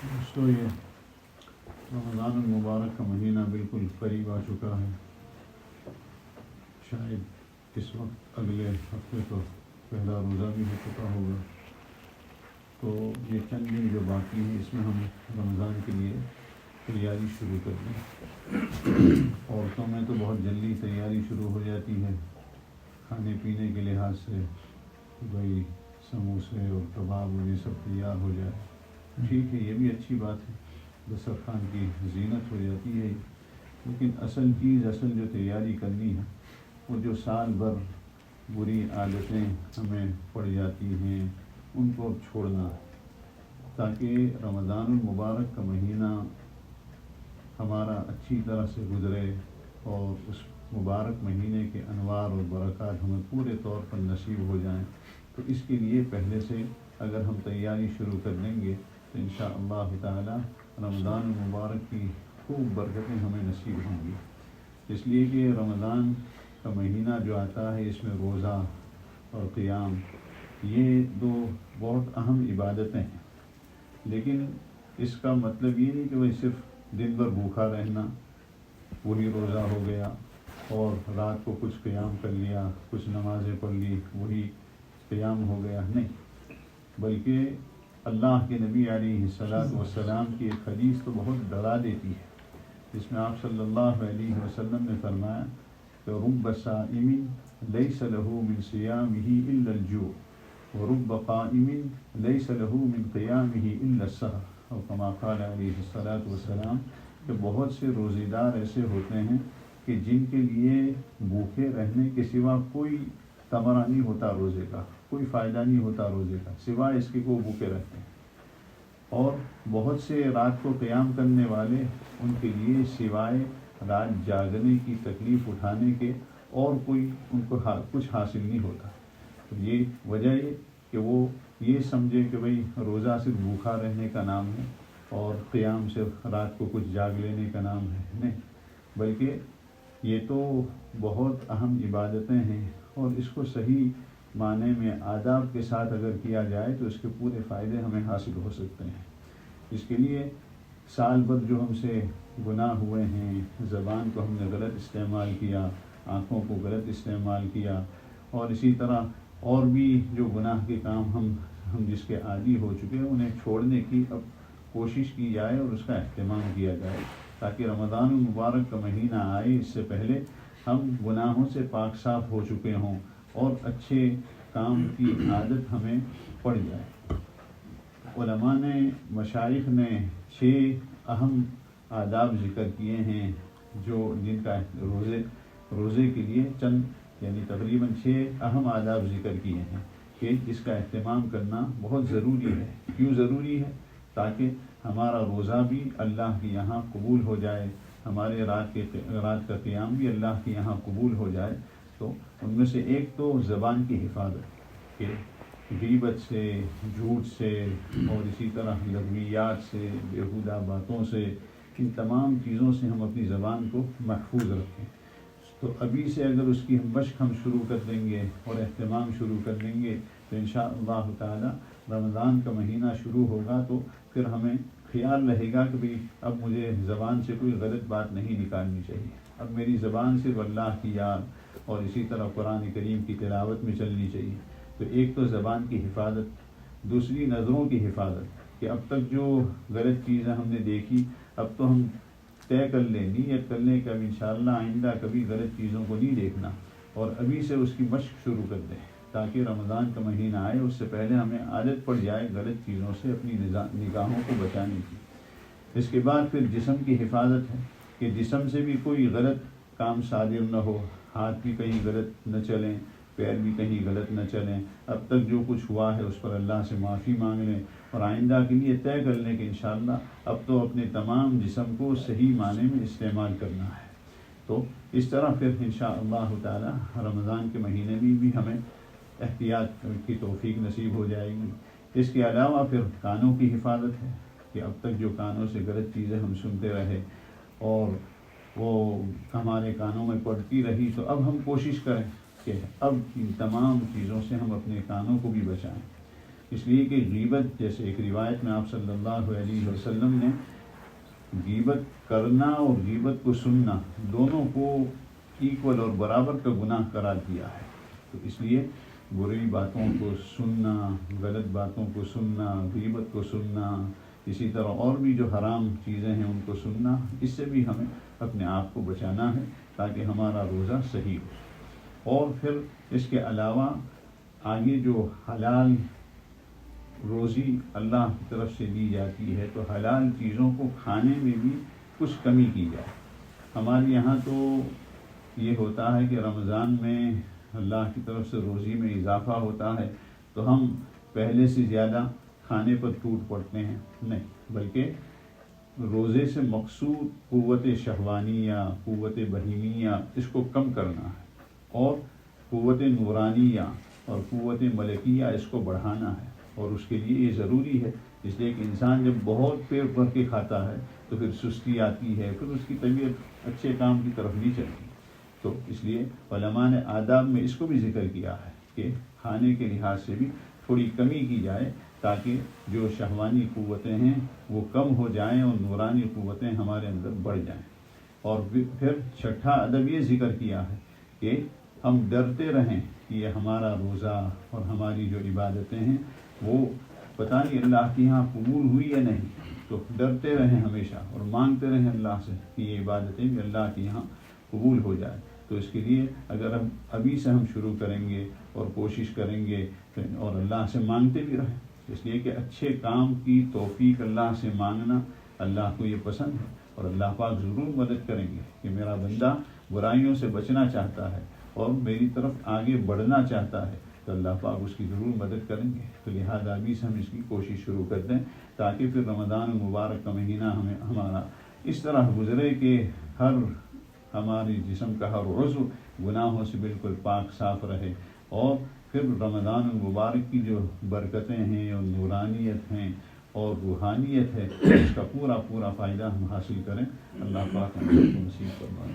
دوستو یہ رمضان المبارک کا مہینہ بالکل قریب آ چکا ہے. شاید اس وقت اگلے ہفتے تو پہلا روزہ بھی ہو چکا ہوگا. تو یہ چند دن جو باقی ہیں اس میں ہم رمضان کے لیے تیاری شروع کر دیں. عورتوں میں تو بہت جلدی تیاری شروع ہو جاتی ہے کھانے پینے کے لحاظ سے. بھائی سموسے اور کباب اور یہ سب تیار ہو جائے. ٹھیک ہے، یہ بھی اچھی بات ہے، دسترخوان کی زینت ہو جاتی ہے. لیکن اصل چیز، اصل جو تیاری کرنی ہے وہ جو سال بھر بری عادتیں ہمیں پڑ جاتی ہیں ان کو چھوڑنا ہے، تاکہ رمضان المبارک کا مہینہ ہمارا اچھی طرح سے گزرے اور اس مبارک مہینے کے انوار اور برکات ہمیں پورے طور پر نصیب ہو جائیں. تو اس کے لیے پہلے سے اگر ہم تیاری شروع کر دیں گے تو انشاءاللہ تعالی رمضان المبارک کی خوب برکتیں ہمیں نصیب ہوں گی. اس لیے کہ رمضان کا مہینہ جو آتا ہے اس میں روزہ اور قیام یہ دو بہت اہم عبادتیں ہیں. لیکن اس کا مطلب یہ نہیں کہ وہ صرف دن بھر بھوکا رہنا وہی روزہ ہو گیا، اور رات کو کچھ قیام کر لیا، کچھ نمازیں پڑھ لی وہی قیام ہو گیا. نہیں، بلکہ اللہ کے نبی علیہ السلام کی ایک حدیث تو بہت ڈرا دیتی ہے، جس میں آپ صلی اللہ علیہ وسلم نے فرمایا کہ رب صائم لیس له من صیامہ الا الجوع ورب قائم لیس له من قیامہ الا السحر، اور کما قال علیہ السلام کہ بہت سے روزے دار ایسے ہوتے ہیں کہ جن کے لیے بھوکے رہنے کے سوا کوئی ثمرہ نہیں ہوتا روزے کا، کوئی فائدہ نہیں ہوتا روزے کا سوائے اس کے وہ بھوکے رہتے ہیں. اور بہت سے رات کو قیام کرنے والے ان کے لیے سوائے رات جاگنے کی تکلیف اٹھانے کے اور کوئی ان کو کچھ حاصل نہیں ہوتا. تو یہ وجہ یہ کہ وہ یہ سمجھے کہ بھئی روزہ صرف بھوکا رہنے کا نام ہے اور قیام صرف رات کو کچھ جاگ لینے کا نام ہے. نہیں، بلکہ یہ تو بہت اہم عبادتیں ہیں، اور اس کو صحیح معنی میں آداب کے ساتھ اگر کیا جائے تو اس کے پورے فائدے ہمیں حاصل ہو سکتے ہیں. اس کے لیے سال بھر جو ہم سے گناہ ہوئے ہیں، زبان کو ہم نے غلط استعمال کیا، آنکھوں کو غلط استعمال کیا، اور اسی طرح اور بھی جو گناہ کے کام ہم جس کے عادی ہو چکے ہیں انہیں چھوڑنے کی اب کوشش کی جائے اور اس کا اہتمام کیا جائے، تاکہ رمضان المبارک کا مہینہ آئے اس سے پہلے ہم گناہوں سے پاک صاف ہو چکے ہوں اور اچھے کام کی عادت ہمیں پڑ جائے. علماء نے، مشائخ نے 6 اہم آداب ذکر کیے ہیں جن کا روزے کے لیے چند یعنی تقریباً 6 اہم آداب ذکر کیے ہیں کہ اس کا اہتمام کرنا بہت ضروری ہے. کیوں ضروری ہے؟ تاکہ ہمارا روزہ بھی اللہ کے یہاں قبول ہو جائے، ہمارے رات کا قیام بھی اللہ کے یہاں قبول ہو جائے. تو ان میں سے ایک تو زبان کی حفاظت، کہ غیبت سے، جھوٹ سے، اور اسی طرح لغویات سے، بیہودہ باتوں سے، ان تمام چیزوں سے ہم اپنی زبان کو محفوظ رکھیں. تو ابھی سے اگر اس کی مشق ہم شروع کر دیں گے اور اہتمام شروع کر دیں گے تو انشاءاللہ تعالی رمضان کا مہینہ شروع ہوگا تو پھر ہمیں خیال رہے گا کہ اب مجھے زبان سے کوئی غلط بات نہیں نکالنی چاہیے. اب میری زبان صرف اللہ کی یاد اور اسی طرح قرآن کریم کی تلاوت میں چلنی چاہیے. تو ایک تو زبان کی حفاظت، دوسری نظروں کی حفاظت، کہ اب تک جو غلط چیزیں ہم نے دیکھی اب تو ہم طے کر لیں، نیت کر لیں کہ اب انشاءاللہ آئندہ کبھی غلط چیزوں کو نہیں دیکھنا، اور ابھی سے اس کی مشق شروع کر دیں تاکہ رمضان کا مہینہ آئے اس سے پہلے ہمیں عادت پڑ جائے غلط چیزوں سے اپنی نگاہوں کو بچانے کی. اس کے بعد پھر جسم کی حفاظت ہے کہ جسم سے بھی کوئی غلط کام صادر نہ ہو، ہاتھ بھی کہیں غلط نہ چلیں، پیر بھی کہیں غلط نہ چلیں. اب تک جو کچھ ہوا ہے اس پر اللہ سے معافی مانگ لیں اور آئندہ کے لیے طے کر لیں کہ انشاءاللہ اب تو اپنے تمام جسم کو صحیح معنی میں استعمال کرنا ہے. تو اس طرح پھر انشاءاللہ تعالی رمضان کے مہینے میں بھی ہمیں احتیاط کی توفیق نصیب ہو جائے گی. اس کے علاوہ پھر کانوں کی حفاظت ہے کہ اب تک جو کانوں سے غلط چیزیں ہم سنتے رہے اور وہ ہمارے کانوں میں پڑتی رہی، تو اب ہم کوشش کریں کہ اب ان تمام چیزوں سے ہم اپنے کانوں کو بھی بچائیں. اس لیے کہ غیبت، جیسے ایک روایت میں آپ صلی اللہ علیہ وسلم نے غیبت کرنا اور غیبت کو سننا دونوں کو ایکول اور برابر کا گناہ قرار دیا ہے. تو اس لیے بری باتوں کو سننا، غلط باتوں کو سننا، غیبت کو سننا، اسی طرح اور بھی جو حرام چیزیں ہیں ان کو سننا، اس سے بھی ہمیں اپنے آپ کو بچانا ہے تاکہ ہمارا روزہ صحیح ہو. اور پھر اس کے علاوہ آگے جو حلال روزی اللہ کی طرف سے دی جاتی ہے تو حلال چیزوں کو کھانے میں بھی کچھ کمی کی جائے. ہمارے یہاں تو یہ ہوتا ہے کہ رمضان میں اللہ کی طرف سے روزی میں اضافہ ہوتا ہے تو ہم پہلے سے زیادہ کھانے پر ٹوٹ پڑتے ہیں. نہیں، بلکہ روزے سے مقصود قوت شہوانیہ، قوت بہیمیہ اس کو کم کرنا ہے اور قوت نورانیہ اور قوت ملکیہ اس کو بڑھانا ہے. اور اس کے لیے یہ ضروری ہے، اس لیے کہ انسان جب بہت پیٹ بھر کے کھاتا ہے تو پھر سستی آتی ہے، پھر اس کی طبیعت اچھے کام کی طرف نہیں چلتی. تو اس لیے علماء نے آداب میں اس کو بھی ذکر کیا ہے کہ کھانے کے لحاظ سے بھی تھوڑی کمی کی جائے تاکہ جو شہوانی قوتیں ہیں وہ کم ہو جائیں اور نورانی قوتیں ہمارے اندر بڑھ جائیں. اور پھر چھٹا ادب یہ ذکر کیا ہے کہ ہم ڈرتے رہیں کہ یہ ہمارا روزہ اور ہماری جو عبادتیں ہیں وہ پتہ نہیں اللہ کے یہاں قبول ہوئی یا نہیں. تو ڈرتے رہیں ہمیشہ اور مانگتے رہیں اللہ سے کہ یہ عبادتیں بھی اللہ کے یہاں قبول ہو جائے. تو اس کے لیے اگر ہم ابھی سے ہم شروع کریں گے اور کوشش کریں گے اور اللہ سے مانگتے بھی رہیں، اس لیے کہ اچھے کام کی توفیق اللہ سے مانگنا اللہ کو یہ پسند ہے اور اللہ پاک ضرور مدد کریں گے کہ میرا بندہ برائیوں سے بچنا چاہتا ہے اور میری طرف آگے بڑھنا چاہتا ہے تو اللہ پاک اس کی ضرور مدد کریں گے. تو لہٰذا ابھی سے ہم اس کی کوشش شروع کر دیں تاکہ پھر رمضان المبارک کا مہینہ ہمارا اس طرح گزرے کہ ہماری جسم کا ہر عضو گناہوں سے بالکل پاک صاف رہے اور پھر رمضان المبارک کی جو برکتیں ہیں اور نورانیت ہیں اور روحانیت ہے اس کا پورا فائدہ ہم حاصل کریں. اللہ پاک ہم سب کو نصیب فرمائے.